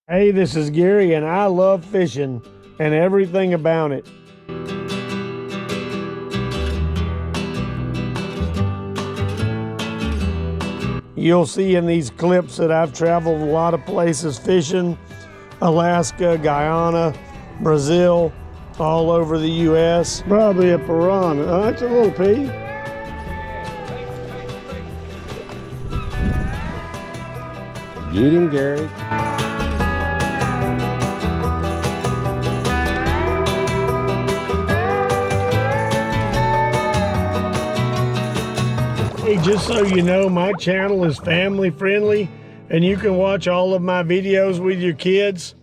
Hey, this is Gary, and I love fishing and everything about it. You'll see in these clips that I've traveled a lot of places fishing: Alaska, Guyana, Brazil, all over the U.S. Probably a piranha. Oh, that's a little pea. Get him, Gary. Hey, just so you know, my channel is family friendly and you can watch all of my videos with your kids.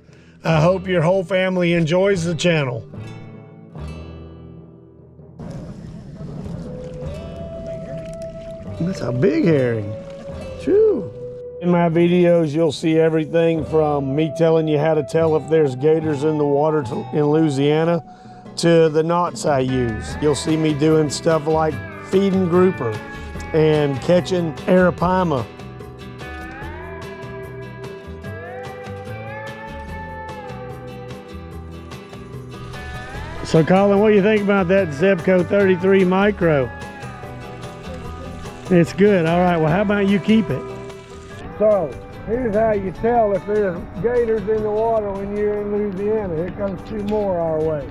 I hope your whole family enjoys the channel. That's a big herring. Phew. In my videos, you'll see everything from me telling you how to tell if there's gators in the water in Louisiana to the knots I use. You'll see me doing stuff like feeding grouper and catching arapaima. So Colin, what do you think about that Zebco 33 Micro? It's good. All right, well, how about you keep it? So here's how you tell if there's gators in the water when you're in Louisiana. Here comes two more our way.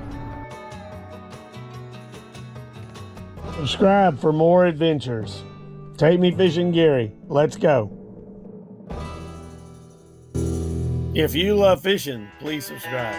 Subscribe for more adventures. Take Me Fishing Gary. Let's go. If you love fishing, please subscribe.